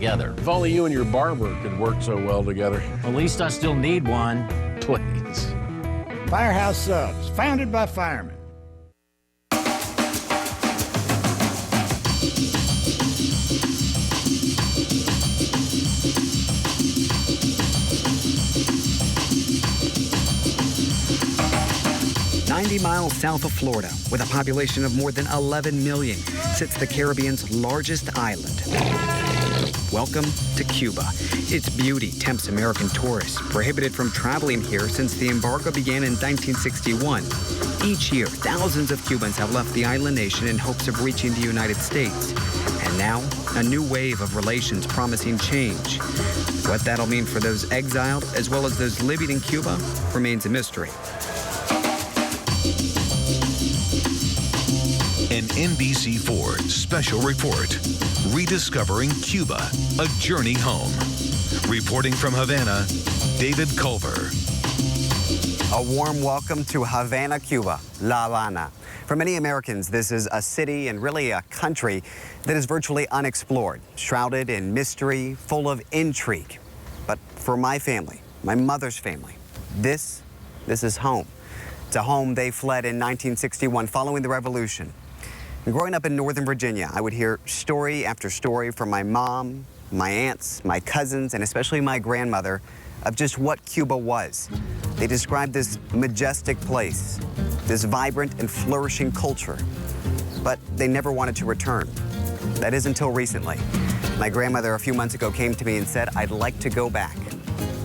together. If only you and your barber could work so well together. At least I still need one. Please. Firehouse Subs, founded by firemen. Miles south of Florida, with a population of more than 11 million, sits the Caribbean's largest island. Welcome to Cuba. Its beauty tempts American tourists, prohibited from traveling here since the embargo began in 1961. Each year, thousands of Cubans have left the island nation in hopes of reaching the United States. And now, a new wave of relations promising change. What that'll mean for those exiled, as well as those living in Cuba, remains a mystery. An NBC4 special report, Rediscovering Cuba, A Journey Home. Reporting from Havana, David Culver. A warm welcome to Havana, Cuba, La Habana. For many Americans, this is a city and really a country that is virtually unexplored, shrouded in mystery, full of intrigue. But for my family, my mother's family, this is home. It's a home they fled in 1961 following the revolution. And growing up in Northern Virginia, I would hear story after story from my mom, my aunts, my cousins, and especially my grandmother of just what Cuba was. They described this majestic place, this vibrant and flourishing culture, but they never wanted to return. That is until recently. My grandmother a few months ago came to me and said, I'd like to go back.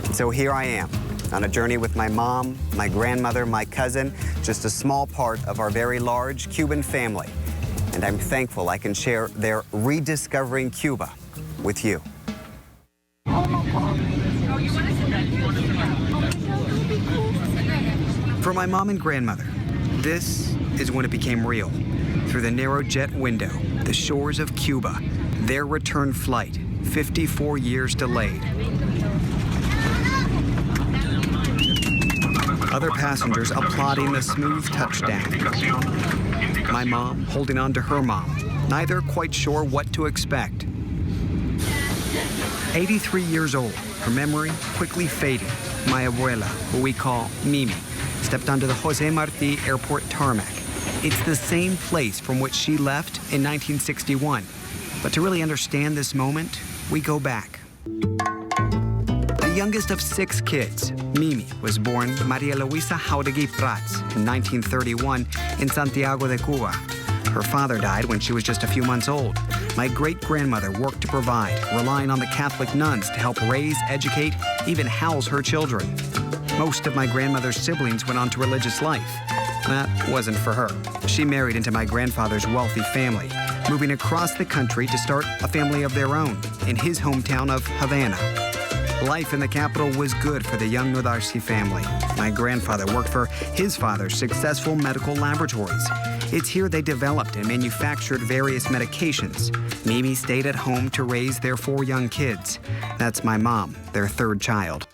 And so here I am, on a journey with my mom, my grandmother, my cousin, just a small part of our very large Cuban family. And I'm thankful I can share their Rediscovering Cuba with you. For my mom and grandmother, this is when it became real. Through the narrow jet window, the shores of Cuba, their return flight, 54 years delayed. Other passengers applauding the smooth touchdown. My mom holding on to her mom, neither quite sure what to expect. 83 years old, her memory quickly fading. My abuela, who we call Mimi, stepped onto the Jose Marti Airport tarmac. It's the same place from which she left in 1961. But to really understand this moment, we go back. The youngest of 6 kids, Mimi was born Maria Luisa Jauregui Prats in 1931 in Santiago de Cuba. Her father died when she was just a few months old. My great-grandmother worked to provide, relying on the Catholic nuns to help raise, educate, even house her children. Most of my grandmother's siblings went on to religious life. That wasn't for her. She married into my grandfather's wealthy family, moving across the country to start a family of their own in his hometown of Havana. Life in the capital was good for the young Nodarsi family. My grandfather worked for his father's successful medical laboratories. It's here they developed and manufactured various medications. Mimi stayed at home to raise their 4 young kids. That's my mom, their 3rd child.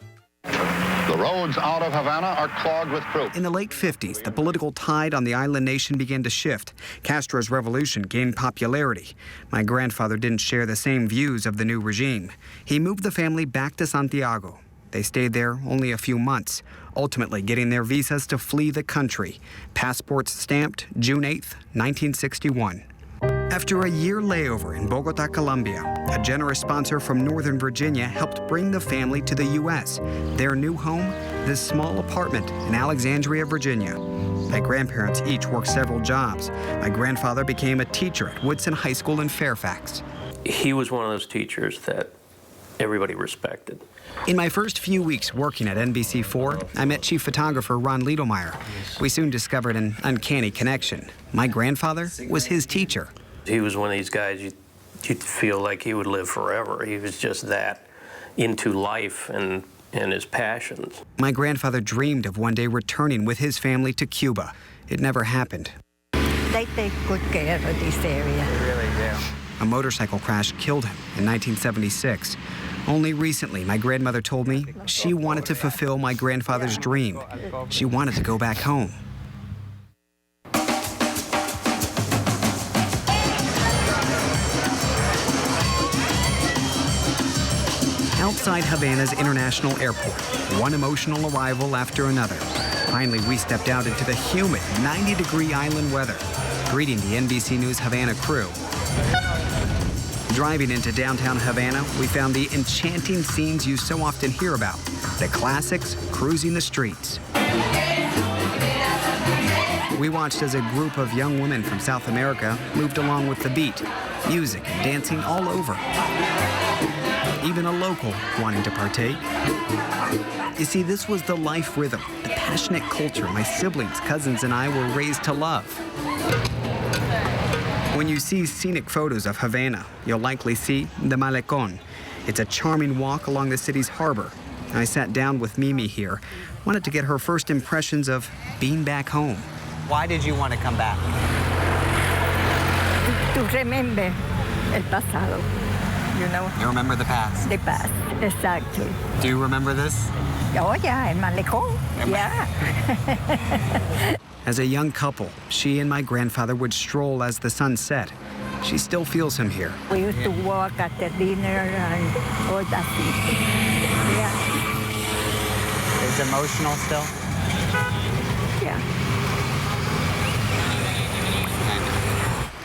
The roads out of Havana are clogged with troops. In the late 50s, the political tide on the island nation began to shift. Castro's revolution gained popularity. My grandfather didn't share the same views of the new regime. He moved the family back to Santiago. They stayed there only a few months, ultimately getting their visas to flee the country. Passports stamped June 8th, 1961. After a year layover in Bogota, Colombia, a generous sponsor from Northern Virginia helped bring the family to the U.S. Their new home, this small apartment in Alexandria, Virginia. My grandparents each worked several jobs. My grandfather became a teacher at Woodson High School in Fairfax. He was one of those teachers that everybody respected. In my first few weeks working at NBC4, I met chief photographer Ron Liedlmeyer. We soon discovered an uncanny connection. My grandfather was his teacher. He was one of these guys you'd feel like he would live forever. He was just that into life and his passions. My grandfather dreamed of one day returning with his family to Cuba. It never happened. They take good care of this area. They really do. A motorcycle crash killed him in 1976. Only recently, my grandmother told me she wanted to fulfill my grandfather's dream. She wanted to go back home. outside Havana's international airport, one emotional arrival after another. Finally, we stepped out into the humid 90-degree island weather, greeting the NBC News Havana crew. Driving into downtown Havana, we found the enchanting scenes you so often hear about, the classics cruising the streets. We watched as a group of young women from South America moved along with the beat, music and dancing all over. Even a local wanting to partake. You see, this was the life rhythm, the passionate culture my siblings, cousins, and I were raised to love. When you see scenic photos of Havana, you'll likely see the Malecón. It's a charming walk along the city's harbor. I sat down with Mimi here, wanted to get her first impressions of being back home. Why did you want to come back? To remember el pasado, you know. You remember the past? The past, exactly. Do you remember this? Oh, yeah, el malecón, yeah. As a young couple, she and my grandfather would stroll as the sun set. She still feels him here. We used to walk at the dinner and all that. Yeah. It's emotional still? Yeah.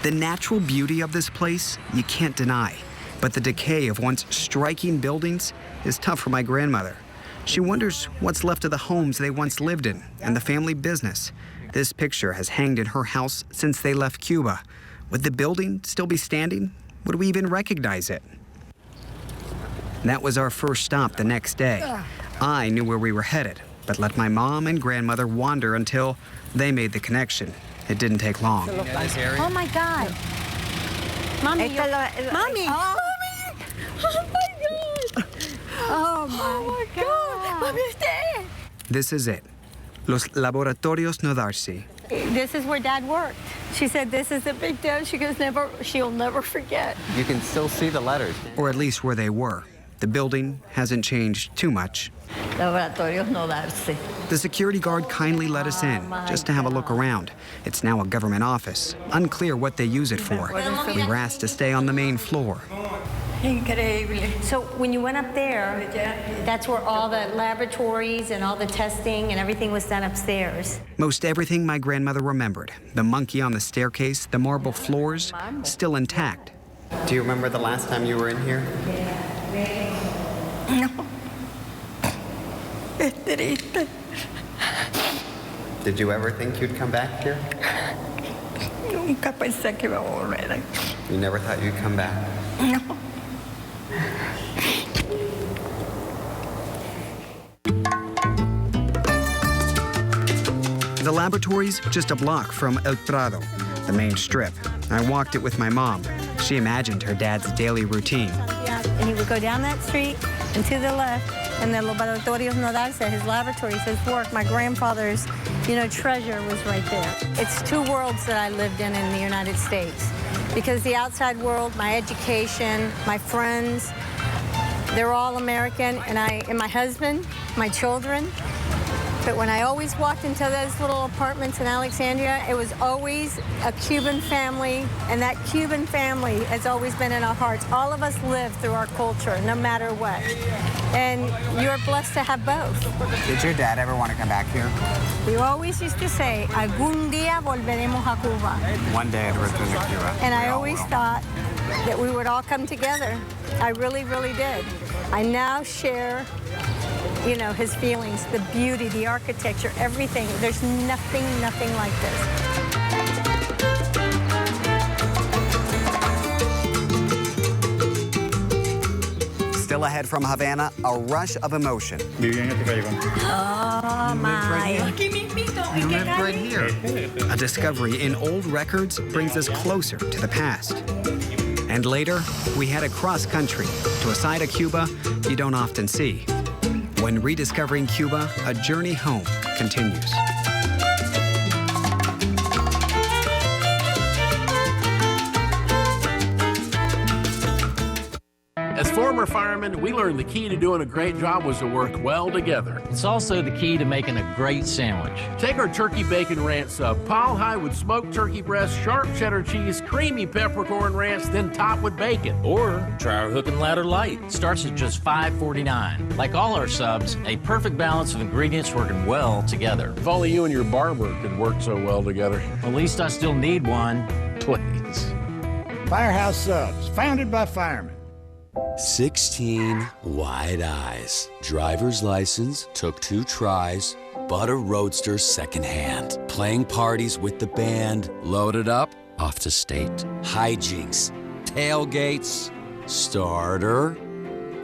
The natural beauty of this place, you can't deny. But the decay of once striking buildings is tough for my grandmother. She wonders what's left of the homes they once lived in and the family business. This picture has hanged in her house since they left Cuba. Would the building still be standing? Would we even recognize it? That was our first stop the next day. I knew where we were headed, but let my mom and grandmother wander until they made the connection. It didn't take long. Oh my God. Mommy, Mommy. Oh, my God. Oh, my God. Mommy, stay. This is it. Los Laboratorios Nodarsi. This is where Dad worked. She said this is the big deal. She goes, she'll never forget. You can still see the letters. Or at least where they were. The building hasn't changed too much. Laboratorios Nodarsi. The security guard kindly let us in, just to have a look around. It's now a government office. Unclear what they use it for. We were asked to stay on the main floor. Increíble. So when you went up there, that's where all the laboratories and all the testing and everything was done upstairs. Most everything my grandmother remembered. The monkey on the staircase, the marble floors, still intact. Do you remember the last time you were in here? No. Es triste. Did you ever think you'd come back here? Nunca pensé que iba a volver. You never thought you'd come back? No. The laboratory's just a block from El Prado, the main strip. I walked it with my mom. She imagined her dad's daily routine. And he would go down that street and to the left, and the Laboratorios Nodarsi, his laboratories, his work, my grandfather's, treasure was right there. It's two worlds that I lived in the United States. Because the outside world, my education, my friends, they're all American, and my husband, my children. But when I always walked into those little apartments in Alexandria, it was always a Cuban family, and that Cuban family has always been in our hearts. All of us live through our culture, no matter what. And you're blessed to have both. Did your dad ever want to come back here? We always used to say, algún día volveremos a Cuba. One day I'd return to Cuba. And I always thought that we would all come together. I really, really did. I now share his feelings, the beauty, the architecture, everything. There's nothing like this. Still ahead from Havana, a rush of emotion. Oh, my. You lived right here. A discovery in old records brings us closer to the past. And later, we head across country to a side of Cuba you don't often see. When rediscovering Cuba, a journey home continues. As former were firemen, we learned the key to doing a great job was to work well together. It's also the key to making a great sandwich. Take our turkey bacon ranch sub, piled high with smoked turkey breast, sharp cheddar cheese, creamy peppercorn ranch, then top with bacon. Or try our Hook and Ladder Light. Starts at just $5.49. Like all our subs, a perfect balance of ingredients working well together. If only you and your barber could work so well together. At least I still need one. Please. Firehouse Subs, founded by firemen. 16 wide eyes. Driver's license took 2 tries. Bought a Roadster secondhand. Playing parties with the band. Loaded up, off to state. Hijinks, tailgates, starter,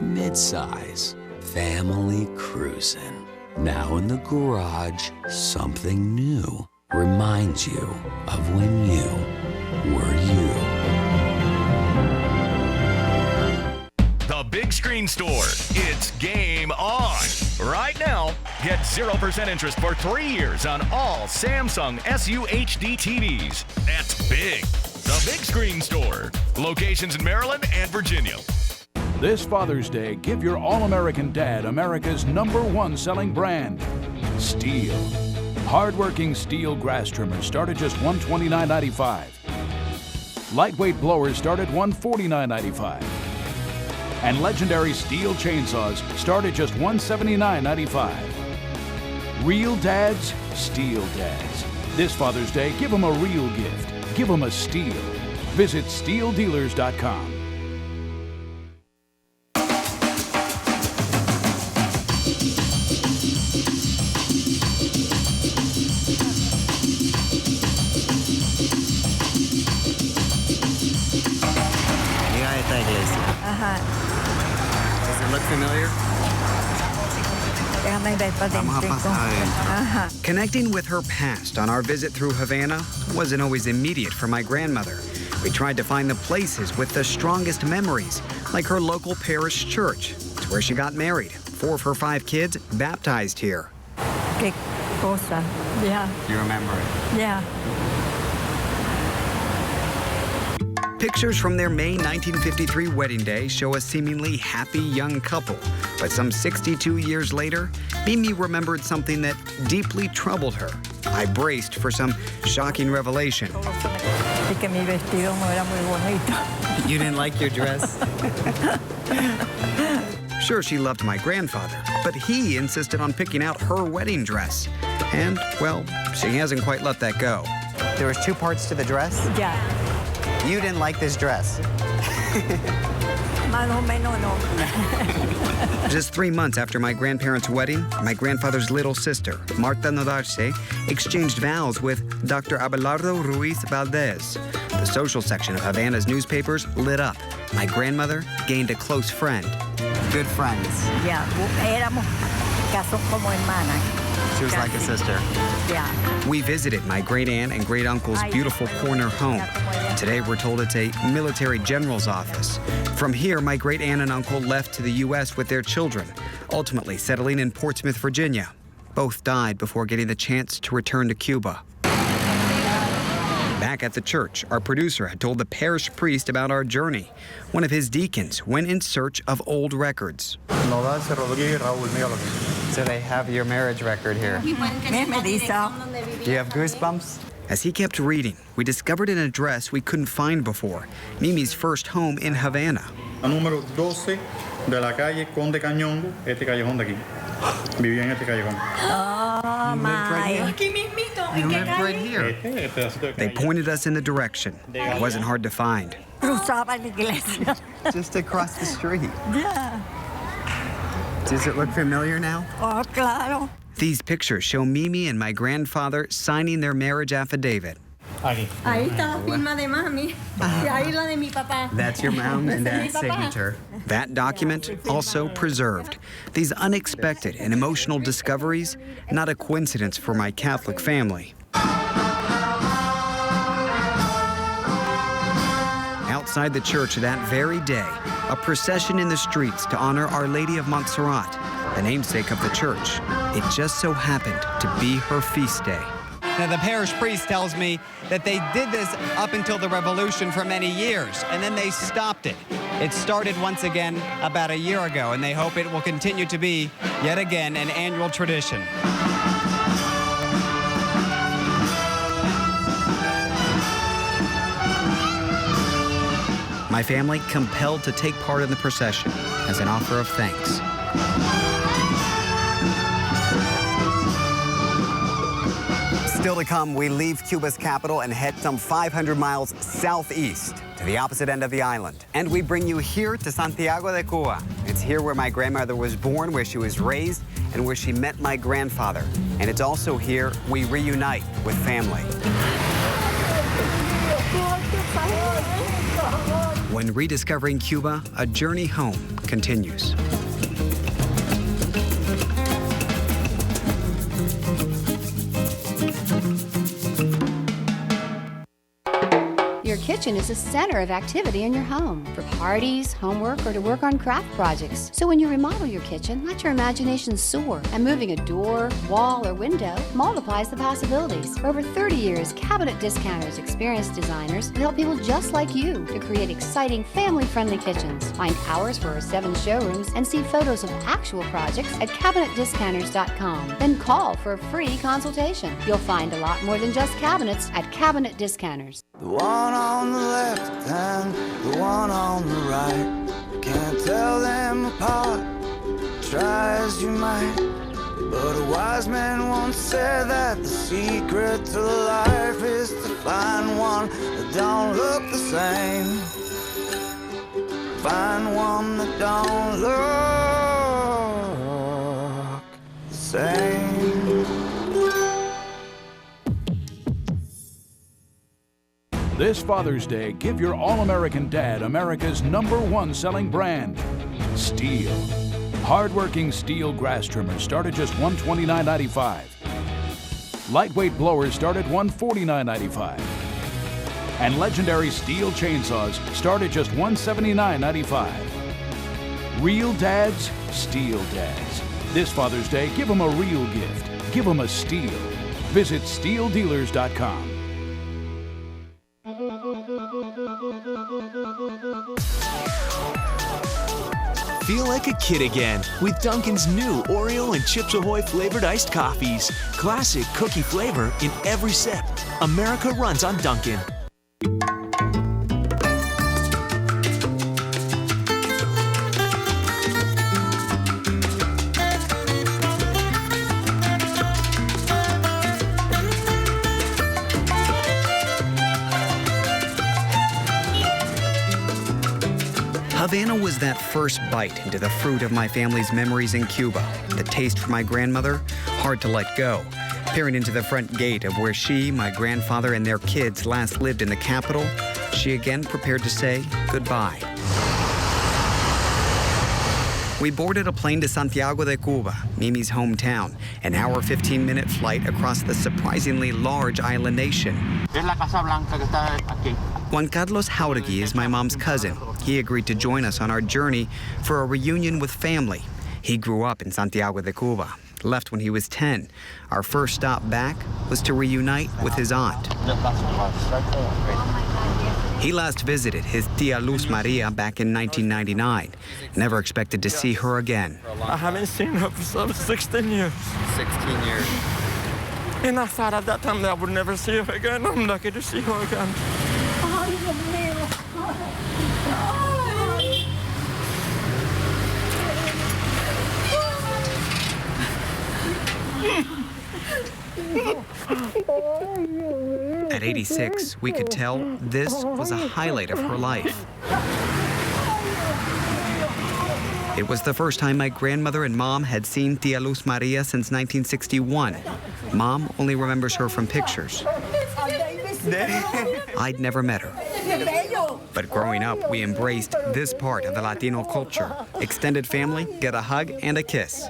midsize, family cruising. Now in the garage, something new reminds you of when you were you. The Big Screen Store. It's game on. Right now, get 0% interest for 3 years on all Samsung SUHD TVs. That's big. The Big Screen Store. Locations in Maryland and Virginia. This Father's Day, give your all-American dad America's #1 selling brand, Steel. Hard-working Steel grass trimmers start at just $129.95. Lightweight blowers start at $149.95. And legendary Steel chainsaws start at just $179.95. Real dads, Steel dads. This Father's Day, give them a real gift. Give them a Steel. Visit SteelDealers.com. Does it look familiar? Connecting with her past on our visit through Havana wasn't always immediate for my grandmother. We tried to find the places with the strongest memories, like her local parish church. It's where she got married. 4 of her 5 kids baptized here. Qué cosa. Yeah. You remember it? Yeah. Pictures from their May 1953 wedding day show a seemingly happy young couple. But some 62 years later, Mimi remembered something that deeply troubled her. I braced for some shocking revelation. You didn't like your dress? Sure, she loved my grandfather, but he insisted on picking out her wedding dress. And, well, she hasn't quite let that go. There was 2 parts to the dress? Yeah. You didn't like this dress? Just 3 months after my grandparents' wedding, my grandfather's little sister, Marta Nodarce, exchanged vows with Dr. Abelardo Ruiz Valdez. The social section of Havana's newspapers lit up. My grandmother gained a close friend. Good friends. Yeah, éramos casos como hermanas. She was like a sister. Yeah. We visited my great-aunt and great-uncle's beautiful corner home. Today, we're told it's a military general's office. From here, my great-aunt and uncle left to the U.S. with their children, ultimately settling in Portsmouth, Virginia. Both died before getting the chance to return to Cuba. Back at the church, our producer had told the parish priest about our journey. One of his deacons went in search of old records. So they have your marriage record here. Do you have goosebumps? As he kept reading, we discovered an address we couldn't find before, Mimi's first home in Havana. Número 12 de la calle Conde Cañón, este callejón de aquí. Vivía en este callejón. Oh, my. You lived right here. They pointed us in the direction. It wasn't hard to find. Just across the street. Yeah. Does it look familiar now? Oh, claro. These pictures show Mimi and my grandfather signing their marriage affidavit. Ahí está la firma de mami. Y ahí la de mi papá. That's your mom and dad's signature. That document also preserved. These unexpected and emotional discoveries, not a coincidence for my Catholic family. Outside the church that very day, a procession in the streets to honor Our Lady of Montserrat, the namesake of the church. It just so happened to be her feast day. Now, the parish priest tells me that they did this up until the revolution for many years, and then they stopped it. It started once again about a year ago, and they hope it will continue to be, yet again, an annual tradition. My family compelled to take part in the procession as an offer of thanks. Still to come, we leave Cuba's capital and head some 500 miles southeast to the opposite end of the island. And we bring you here to Santiago de Cuba. It's here where my grandmother was born, where she was raised, and where she met my grandfather. And it's also here we reunite with family. When rediscovering Cuba, a journey home continues. Your kitchen is a center of activity in your home for parties, homework, or to work on craft projects. So when you remodel your kitchen, let your imagination soar. And moving a door, wall, or window multiplies the possibilities. For over 30 years, Cabinet Discounters experienced designers have helped people just like you to create exciting, family-friendly kitchens. Find hours for our 7 showrooms and see photos of actual projects at CabinetDiscounters.com. Then call for a free consultation. You'll find a lot more than just cabinets at Cabinet Discounters. The one on the left and the one on the right, can't tell them apart, try as you might. But a wise man once said that the secret to life is to find one that don't look the same. Find one that don't look the same. This Father's Day, give your all-American dad America's #1 selling brand, Stihl. Hard-working Stihl grass trimmers start at just $129.95. Lightweight blowers start at $149.95. And legendary Stihl chainsaws start at just $179.95. Real dads, Stihl dads. This Father's Day, give them a real gift. Give them a Stihl. Visit StihlDealers.com. Feel like a kid again with Dunkin's new Oreo and Chips Ahoy flavored iced coffees. Classic cookie flavor in every sip. America runs on Dunkin'. Havana was that first bite into the fruit of my family's memories in Cuba. The taste for my grandmother, hard to let go. Peering into the front gate of where she, my grandfather, and their kids last lived in the capital, she again prepared to say goodbye. We boarded a plane to Santiago de Cuba, Mimi's hometown, an hour 15-minute flight across the surprisingly large island nation. Juan Carlos Jauregui is my mom's cousin. He agreed to join us on our journey for a reunion with family. He grew up in Santiago de Cuba, left when he was 10. Our first stop back was to reunite with his aunt. He last visited his Tia Luz Maria back in 1999. Never expected to see her again. I haven't seen her for 16 years. 16 years. And I thought at that time that I would never see her again. I'm lucky to see her again. At 86, we could tell this was a highlight of her life. It was the first time my grandmother and Mom had seen Tia Luz Maria since 1961. Mom only remembers her from pictures. I'd never met her. But growing up, we embraced this part of the Latino culture. Extended family, get a hug and a kiss.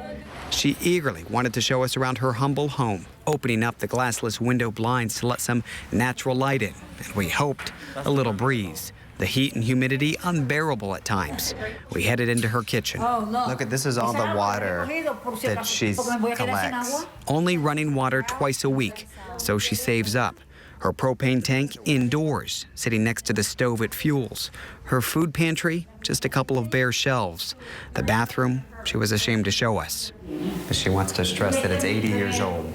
She eagerly wanted to show us around her humble home, opening up the glassless window blinds to let some natural light in, and we hoped a little breeze. The heat and humidity unbearable at times. We headed into her kitchen. Look at this is all the water that she collects. Only running water twice a week, so she saves up. Her propane tank indoors, sitting next to the stove it fuels. Her food pantry, just a couple of bare shelves. The bathroom, she was ashamed to show us. But she wants to stress that it's 80 years old.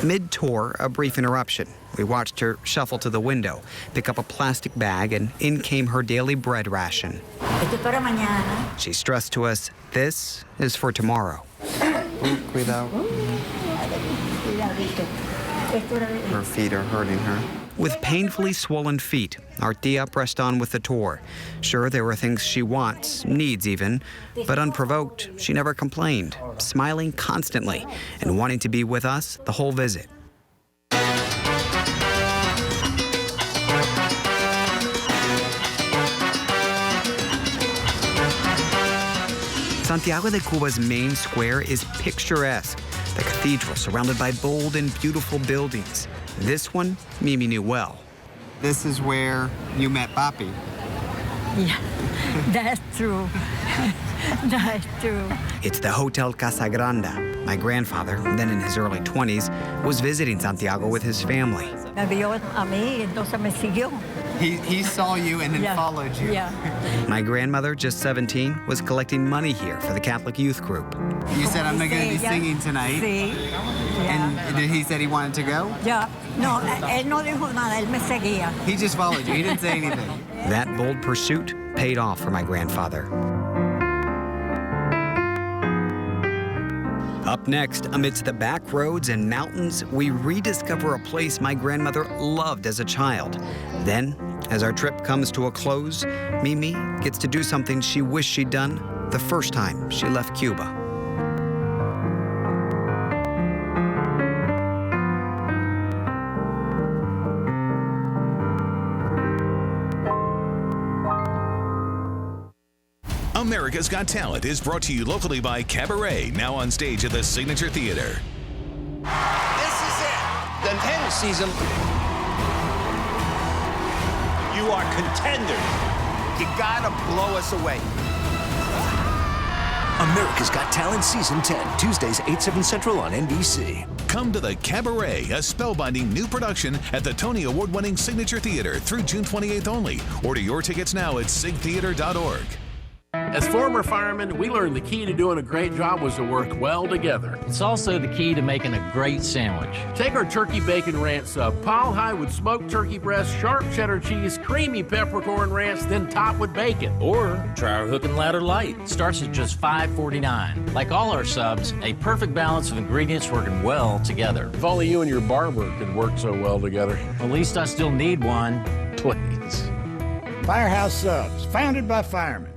Mid-tour, a brief interruption. We watched her shuffle to the window, pick up a plastic bag, and in came her daily bread ration. She stressed to us, this is for tomorrow. Cuidado. Her feet are hurting her. With painfully swollen feet, our tia pressed on with the tour. Sure, there were things she wants, needs even, but unprovoked, she never complained, smiling constantly and wanting to be with us the whole visit. Santiago de Cuba's main square is picturesque. The cathedral surrounded by bold and beautiful buildings. This one, Mimi knew well. This is where you met Papi. Yeah, that's true. That's true. It's the Hotel Casa Grande. My grandfather, then in his early 20s, was visiting Santiago with his family. Me vio a mí, entonces me siguió. He saw you and then followed you. Yeah. My grandmother, just 17, was collecting money here for the Catholic youth group. You said, I'm not going to be singing tonight. Sí. And did he said he wanted to go? Yeah. No, él no dijo nada, él me seguía. He just followed you. He didn't say anything. That bold pursuit paid off for my grandfather. Up next, amidst the back roads and mountains, we rediscover a place my grandmother loved as a child. Then, as our trip comes to a close, Mimi gets to do something she wished she'd done the first time she left Cuba. America's Got Talent is brought to you locally by Cabaret, now on stage at the Signature Theater. This is it. The 10th season. You are contenders. You gotta blow us away. America's Got Talent Season 10, Tuesdays 8, 7 Central on NBC. Come to the Cabaret, a spellbinding new production at the Tony Award-winning Signature Theater through June 28th only. Order your tickets now at sigtheater.org. As former firemen, we learned the key to doing a great job was to work well together. It's also the key to making a great sandwich. Take our turkey bacon ranch sub, pile high with smoked turkey breast, sharp cheddar cheese, creamy peppercorn ranch, then top with bacon. Or try our hook and ladder light. Starts at just $5.49. Like all our subs, a perfect balance of ingredients working well together. If only you and your barber could work so well together. At least I still need one. Please. Firehouse Subs, founded by firemen.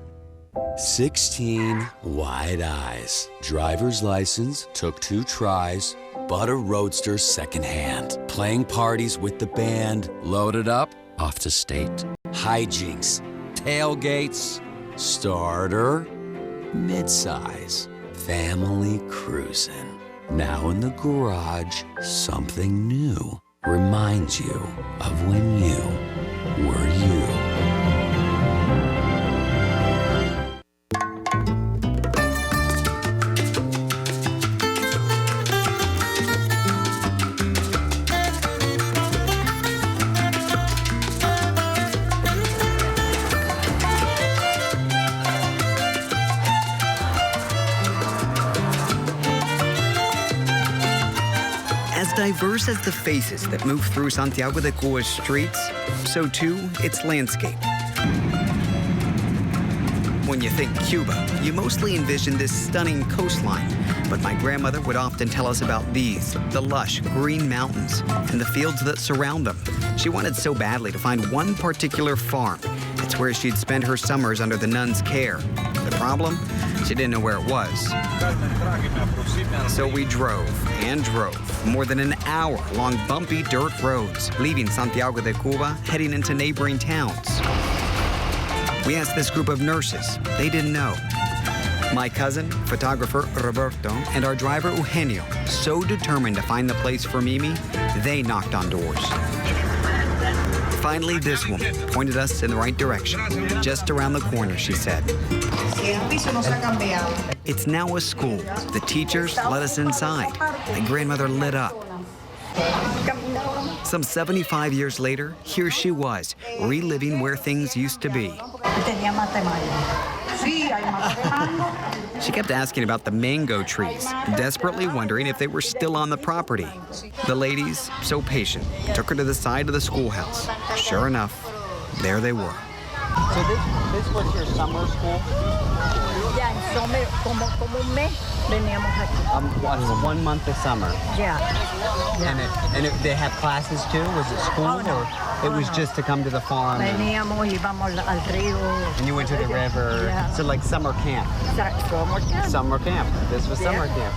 16 wide eyes. Driver's license took 2 tries, but a roadster secondhand. Playing parties with the band, loaded up, off to state. Hijinks, tailgates, starter, midsize, family cruising. Now in the garage, something new reminds you of when you were you. Diverse as the faces that move through Santiago de Cuba's streets, so too its landscape. When you think Cuba, you mostly envision this stunning coastline, but my grandmother would often tell us about these, the lush green mountains and the fields that surround them. She wanted so badly to find one particular farm. It's where she'd spend her summers under the nuns' care. The problem? She didn't know where it was. So we drove and drove more than an hour along bumpy dirt roads, leaving Santiago de Cuba, heading into neighboring towns. We asked this group of nurses. They didn't know. My cousin, photographer Roberto, and our driver Eugenio, so determined to find the place for Mimi, they knocked on doors. Finally, this woman pointed us in the right direction. Just around the corner, she said. It's now a school. The teachers let us inside. My grandmother lit up. Some 75 years later, here she was, reliving where things used to be. She kept asking about the mango trees, desperately wondering if they were still on the property. The ladies, so patient, took her to the side of the schoolhouse. Sure enough, there they were. So this was your summer school? Ya en summer, como un mes, veníamos aquí. 1 month of summer. Yeah. And they have classes too? Was it school or it was just to come to the farm? Veníamos, íbamos al río. And you went to the river. Yeah. So like summer camp. Summer camp. Summer camp. This was summer camp.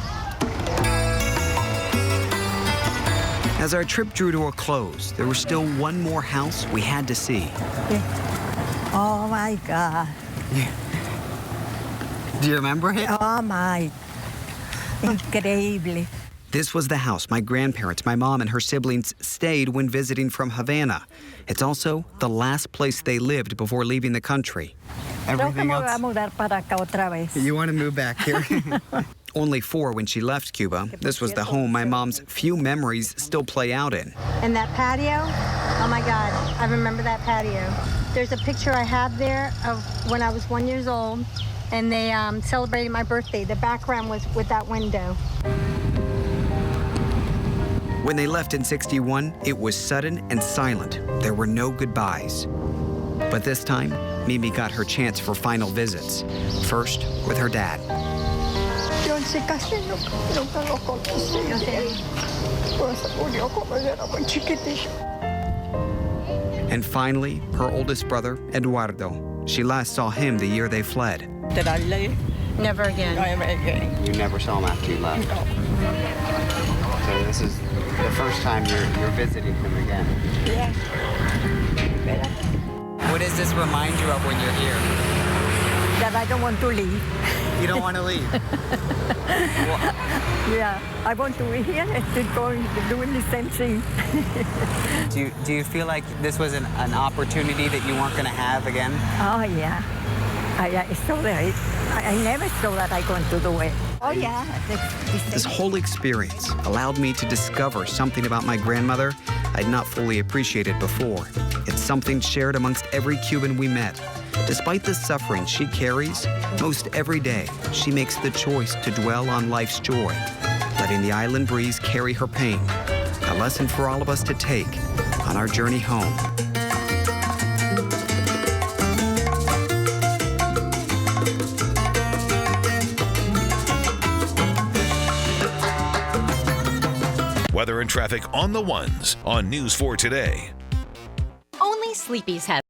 As our trip drew to a close, there was still one more house we had to see. Oh my God. Do you remember it? Oh my. Increíble. This was the house my grandparents, my mom, and her siblings stayed when visiting from Havana. It's also the last place they lived before leaving the country. Everything else? You want to move back here? Only 4 when she left Cuba. This was the home my mom's few memories still play out in. And that patio, oh my God, I remember that patio. There's a picture I have there of when I was 1 year old, and they celebrated my birthday. The background was with that window. When they left in '61, it was sudden and silent. There were no goodbyes. But this time, Mimi got her chance for final visits. First, with her dad. Yo en ese caso nunca lo conocí. Pues murió cuando yo era muy chiquitito. And finally, her oldest brother, Eduardo. She last saw him the year they fled. Did I leave? Never again. Never again. You never saw him after you left? No. So this is the first time you're visiting him again? Yeah. What does this remind you of when you're here? That I don't want to leave. You don't want to leave? Yeah, I want to be here and still going, doing the same thing. Do you feel like this was an opportunity that you weren't going to have again? Oh, yeah. I saw that. I never saw that I going to do it. Oh, yeah. This whole experience allowed me to discover something about my grandmother I'd not fully appreciated before. It's something shared amongst every Cuban we met. Despite the suffering she carries, most every day she makes the choice to dwell on life's joy, letting the island breeze carry her pain, a lesson for all of us to take on our journey home. Weather and traffic on the ones on News 4 Today. Only Sleepy's has